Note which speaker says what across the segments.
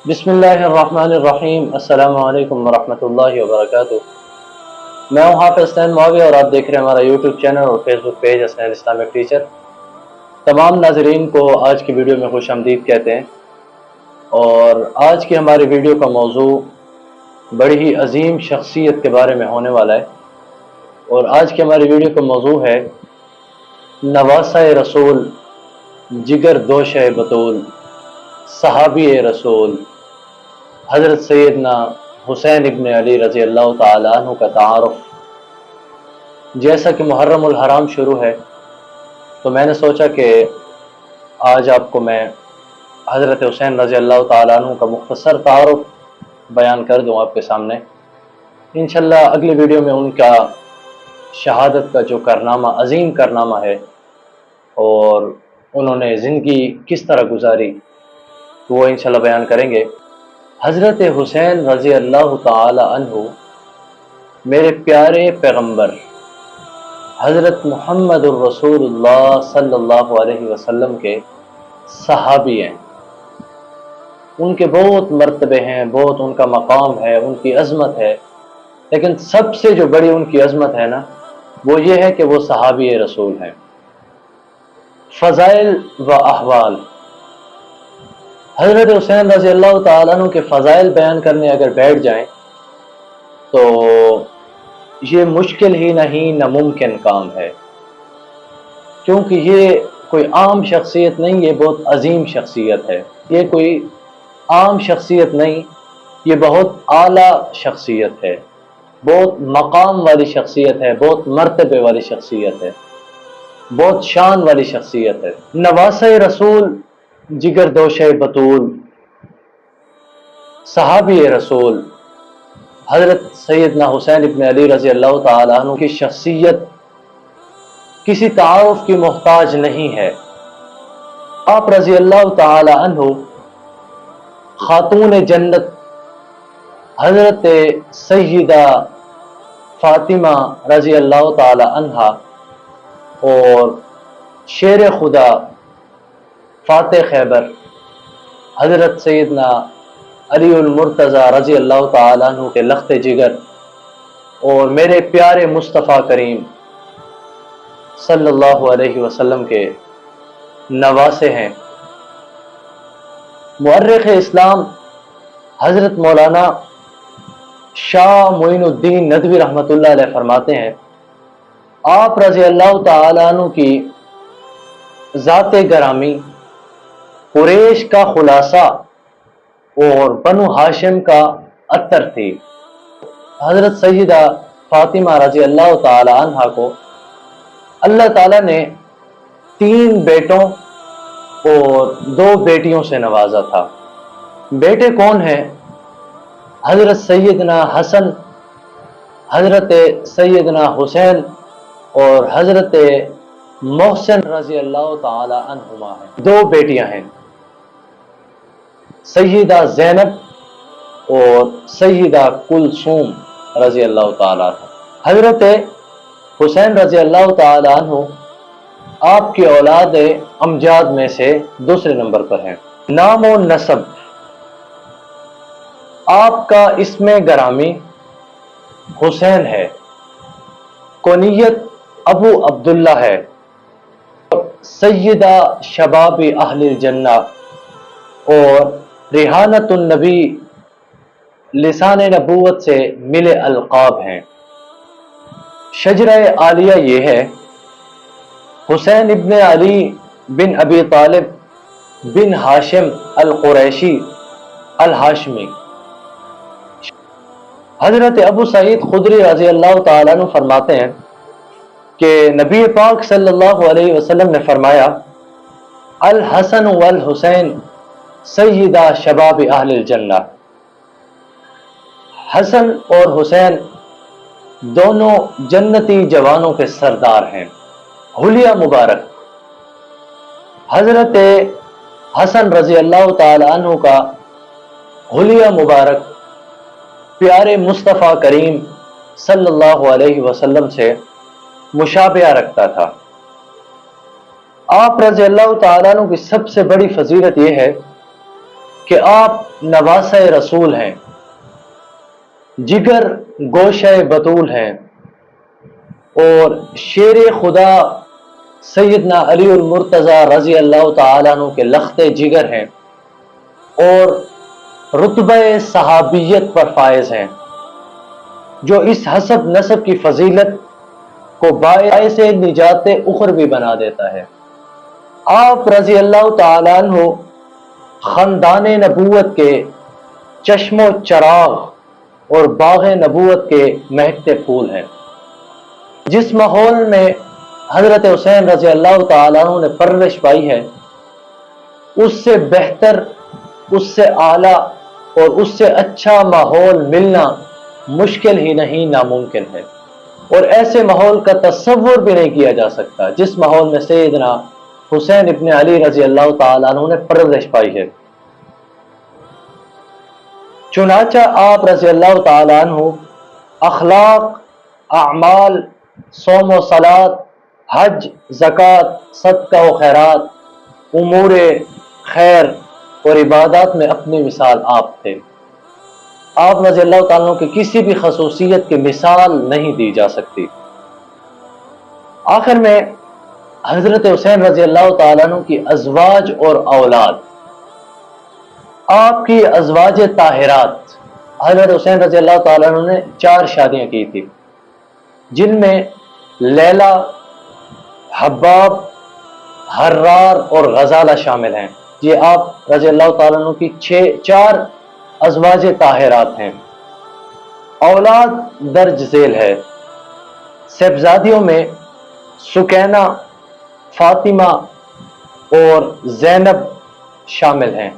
Speaker 1: बिस्मिल्लाहिर्रहमानिर्रहीम। अस्सलामु अलैकुम वरहमतुल्लाहि वबरकातुह। मैं हूँ हाफिज़ हसनैन मौलवी और आप देख रहे हैं हमारा यूट्यूब चैनल और Facebook page Hasnain Islamic teacher. तमाम नाजरीन को आज की वीडियो में खुश आमदीद कहते हैं। और आज की हमारी वीडियो का मौजू बड़ी ही अजीम शख्सियत के बारे में होने वाला है। और आज की हमारी वीडियो का मौजू है नवासा रसूल, जिगर दोश बतूल, सहाबी रसूल हज़रत सैयदना हुसैन इब्न अली रज़ी अल्लाह ताला अन्हु का तारुफ। जैसा कि मुहर्रमुल हराम शुरू है तो मैंने सोचा कि आज आपको मैं हज़रत हुसैन रज़ी अल्लाह ताला अन्हु का मुख्तसर तारुफ बयान कर दूँ आपके सामने। इंशाअल्लाह अगली वीडियो में उनका शहादत का जो कारनामा, अजीम कारनामा है और उन्होंने ज़िंदगी किस तरह गुजारी तो वो इंशाअल्लाह बयान करेंगे। हज़रत हुसैन रज़ी अल्लाह ताला अन्हु मेरे प्यारे पैगम्बर हज़रत मुहम्मदुर रसूलुल्लाह सल्लल्लाहु अलैहि वसल्लम के सहाबी हैं। उनके बहुत मर्तबे हैं, बहुत उनका मकाम है, उनकी अज़मत है। लेकिन सबसे जो बड़ी उनकी अज़मत है ना, वो ये है कि वो सहाबी रसूल हैं। फ़ज़ाइल व अहवाल, हज़रत हुसैन रज़ी अल्लाह ताला अन्हु के फ़ज़ाइल बयान करने अगर बैठ जाएं तो ये मुश्किल ही नहीं नामुमकिन काम है, क्योंकि ये कोई आम शख्सियत नहीं, ये बहुत अजीम शख्सियत है। ये कोई आम शख्सियत नहीं, ये बहुत आला शख्सियत है, बहुत मकाम वाली शख्सियत है, बहुत मर्तबे वाली शख्सियत है, बहुत शान वाली शख्सियत है। नवासा रसूल, जिगर दोशे बतूल, सहाबी रसूल हज़रत सैयदना हुसैन इब्न अली रज़ी अल्लाह ताला अन्हु की शख्सियत किसी तारुफ की मोहताज नहीं है। आप रज़ी अल्लाह ताला अन्हु खातून जन्नत हज़रत सैयदा फातिमा रज़ी अल्लाह ताला अन्हा और शेर खुदा फ़ाते खैबर हज़रत सैयदना अली उल मुर्तज़ा रज़ी अल्लाह ताला अन्हु के लख्ते जिगर और मेरे प्यारे मुस्तफ़ा करीम सल्लल्लाहु अलैहि वसल्लम के नवासे हैं। मुअर्रिख़ इस्लाम हज़रत मौलाना शाह मोइनुद्दीन नदवी रहमतुल्लाह अलैह फरमाते हैं, आप रज़ी अल्लाह ताला अन्हु की ज़ाते गरामी कुरैश का खुलासा और बनु हाशिम का अत्तर थी। हज़रत सैयदा फातिमा रज़ी अल्लाह ताला अन्हा को अल्लाह ताला ने 3 बेटों और 2 बेटियों से नवाजा था। बेटे कौन हैं? हज़रत सैयदना हसन, हज़रत सैयदना हुसैन और हज़रत मोहसिन रज़ी अल्लाह ताला अन्हुमा हैं। 2 बेटियां हैं, सैयदा ज़ैनब और सैयदा कुलसूम रज़ी अल्लाह ताला। हज़रत हुसैन रज़ी अल्लाह ताला अन्हु आपकी औलाद अमजाद में से दूसरे नंबर पर हैं। नाम और नसब, आपका इसमें गरामी हुसैन है, कुनियत अबू अब्दुल्ला है, सैयदा शबाबी अहलिल जन्ना और रिहानतुन नबी लिसान नबूवत से मिले अलकाब हैं। शजरा आलिया ये है, हुसैन इब्न अली बिन अबी तालिब बिन हाशिम अल कुरैशी अल हाशमी। हज़रत अबू सईद खुदरी रज़ी अल्लाह ताला अन्हु फरमाते हैं कि नबी पाक सल्लल्लाहु अलैहि वसल्लम ने फरमाया, अल हसन वल हुसैन सैयदा शबाब अहलिल जन्ना। हसन और हुसैन दोनों जन्नती जवानों के सरदार हैं। हुलिया मुबारक, हज़रत हसन रज़ी अल्लाह ताला अन्हु का हुलिया मुबारक प्यारे मुस्तफ़ा करीम सल्लल्लाहु अलैहि वसल्लम से मुशाबिहा रखता था। आप रज़ी अल्लाह ताला अन्हु की सबसे बड़ी फजीलत यह है کہ آپ نواسہ رسول ہیں، جگر گوشہ بطول ہیں، اور شیر خدا سیدنا علی المرتضی رضی اللہ تعالیٰ عنہ کے لخت جگر ہیں، اور رتبہ صحابیت پر فائز ہیں، جو اس حسب نسب کی فضیلت کو باعث نجات اخروی بنا دیتا ہے۔ آپ رضی اللہ تعالیٰ عنہ خاندان نبوت کے چشم و چراغ اور باغ نبوت کے مہکتے پھول ہیں۔ جس ماحول میں حضرت حسین رضی اللہ تعالیٰ عنہ نے پرورش پائی ہے، اس سے بہتر، اس سے اعلیٰ اور اس سے اچھا ماحول ملنا مشکل ہی نہیں، ناممکن ہے، اور ایسے ماحول کا تصور بھی نہیں کیا جا سکتا جس ماحول میں سیدنا حسین ابن علی رضی اللہ تعالیٰ عنہ نے پرورش پائی ہے۔ چنانچہ آپ رضی اللہ تعالیٰ عنہ اخلاق، اعمال، صوم و صلات، حج، زکوٰۃ، صدقہ و خیرات، امور خیر اور عبادات میں اپنی مثال آپ تھے۔ آپ رضی اللہ تعالیٰ عنہ کی کسی بھی خصوصیت کی مثال نہیں دی جا سکتی۔ آخر میں حضرت حسین رضی اللہ تعالیٰ عنہ کی ازواج اور اولاد، آپ کی ازواج طاہرات، حضرت حسین رضی اللہ تعالیٰ عنہ نے 4 شادیاں کی تھی، جن میں لیلا، حباب، حرار اور غزالہ شامل ہیں۔ یہ آپ رضی اللہ تعالیٰ عنہ کی 4 ازواج طاہرات ہیں۔ اولاد درج ذیل ہے۔ صاحبزادیوں میں سکینہ، فاطمہ اور زینب شامل ہیں۔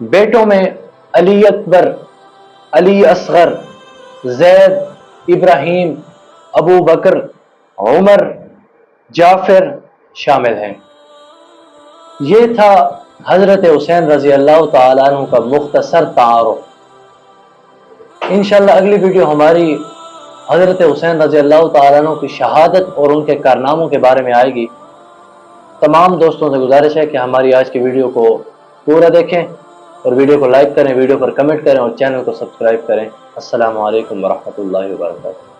Speaker 1: بیٹوں میں علی اکبر، علی اصغر، زید، ابراہیم، ابو بکر، عمر، جعفر شامل ہیں۔ یہ تھا حضرت حسین رضی اللہ تعالیٰ عنہ کا مختصر تعارف۔ انشاءاللہ اگلی ویڈیو ہماری حضرت حسین رضی اللہ تعالیٰ عنہ کی شہادت اور ان کے کارناموں کے بارے میں آئے گی۔ تمام دوستوں سے گزارش ہے کہ ہماری آج کی ویڈیو کو پورا دیکھیں، اور ویڈیو کو لائک کریں، ویڈیو پر کمنٹ کریں، اور چینل کو سبسکرائب کریں۔ السلام علیکم ورحمۃ اللہ وبرکاتہ۔